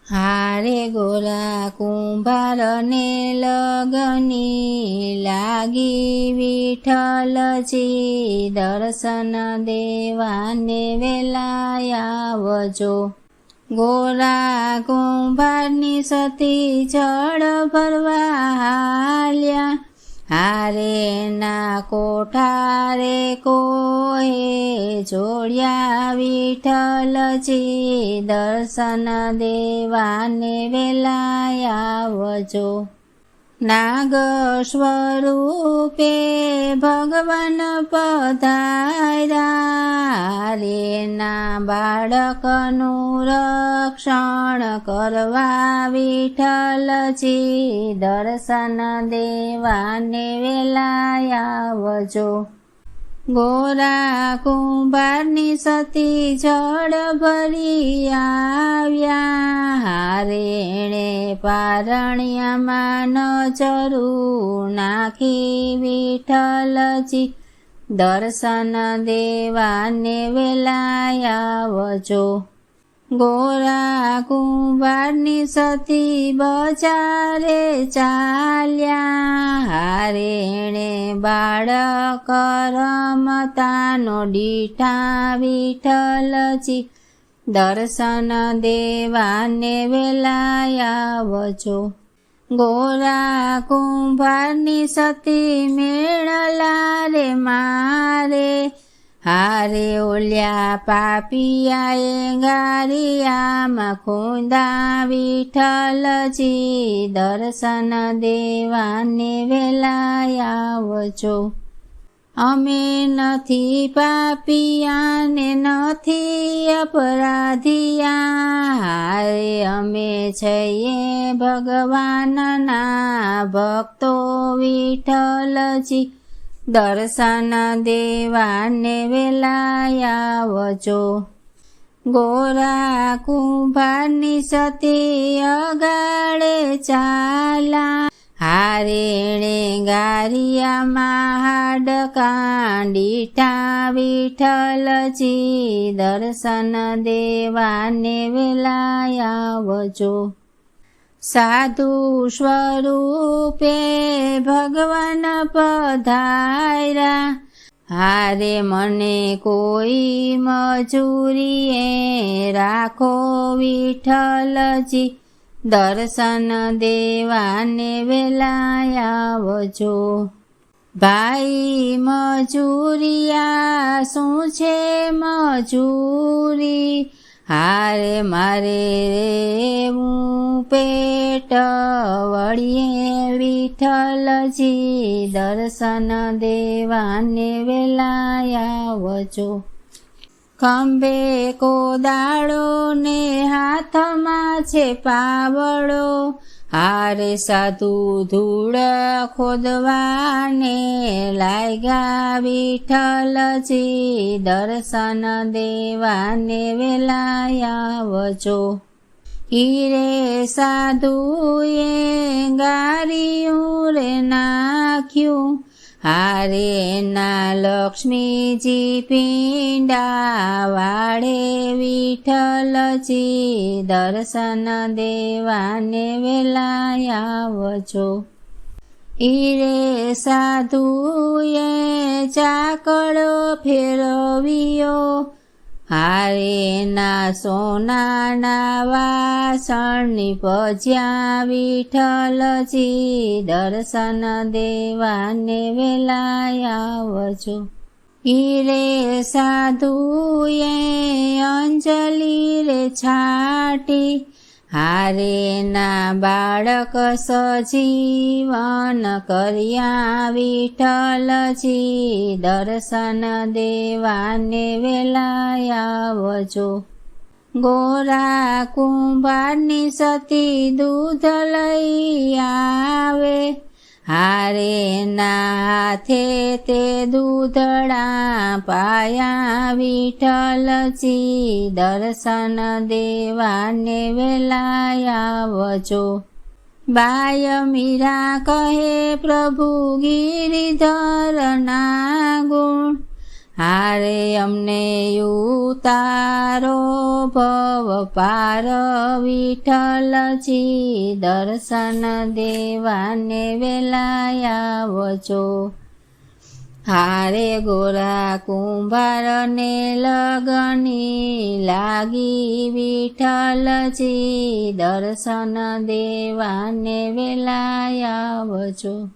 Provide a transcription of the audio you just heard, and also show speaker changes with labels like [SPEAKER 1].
[SPEAKER 1] હારે ગોરા કુંભારને લગની લાગી વિઠ્ઠલજી, દર્શન દેવાને વેલા આવજો. ગોરા કુંભારની સતી જળ ભરવા હાલ્યા, હારે ના કોઠારે કોએ જોડ્યા વિઠ્ઠલજી, દર્શન દેવાને વેલા આવજો. નાગ સ્વરૂપે ભગવાન પધાર્યા, રે ના બાળકનું રક્ષણ કરવા વિઠ્ઠલજી, દર્શન દેવાને વેલા આવજો. ગોરા કુંભારની સતી જળ ભરી આવ્યા, હારેણે પારણ્યમાં નજરું નાખી વિઠ્ઠલજી, દર્શન દેવાને વેલા આવજો. ગોરા કુંભારની સતી બજારે ચાલ્યા, હારેણે બાળક રમતાનો ડીઠા વિઠ્ઠલજી, દર્શન દેવાને વેલા આવજો. ગોરા કુંભારની સતી મેળલા રે મારે, હારે ઓલ્યા પાપિયાએ ગારિયામાં ખોંદા વિઠ્ઠલજી, દર્શન દેવાને વેલા આવજો. અમે નથી પાપિયાને નથી અપરાધિયા, હારે અમે છીએ ભગવાનના ભક્તો વિઠ્ઠલજી, દર્શન દેવાને વેલા આવજો. ગોરા કુંભારની સતી અગાડે ચાલા, હારેણે ગારિયામાં હાડકાં ડીઠા વિઠ્ઠલજી, દર્શન દેવાને વેલા આવજો. સાધુ સ્વરૂપે ભગવાન પધાર્યા, હારે મને કોઈ મજૂરીએ રાખો વિઠ્ઠલજી, દર્શન દેવાને વેલા આવજો. ભાઈ મજૂરિયા શું છે મજૂરી, હારે મારે રેવું પેટ વળીએ વિઠ્ઠલજી, દર્શન દેવાને વેલા આવજો. ખંભે કોદાળો ને હાથમાં છે પાવડો, હારે સાધુ ધૂળ ખોદવાને લાગ્યા વિઠ્ઠલજી, દર્શન દેવાને વેલા આવજો. હીરે સાધુએ ગારિયું રે નાખ્યું, હારે ના લક્ષ્મીજી પીંડા વાળે વિઠ્ઠલજી, દર્શન દેવાને વેલા આવજો. હીરે સાધુએ ચાકડો ફેરવ્યો, હારે ના સોનાના વાસણની પજ્યા વિઠ્ઠલજી, દર્શન દેવાને વેલા આવજો. હીરે સાધુએ અંજલિ રે છાટી, હારે ના બાળક સજીવન કર્યા વિઠ્ઠલજી, દર્શન દેવાને વેલા આવજો. ગોરા કુંભારની સતી દૂધ લઈ આવે, હારે ના હાથે તે દૂધડા પાયા વિઠ્ઠલજી, દર્શન દેવાને વેલા આવજો. બાય મીરા કહે પ્રભુ ગિરિધરના ગુણ, હારે અમને ઉતારો ભવ પાર વિઠ્ઠલજી, દર્શન દેવાને વેલા આવજો. હારે ગોરા કુંભારને લગની લાગી વિઠ્ઠલજી, દર્શન દેવાને વેલા આવજો.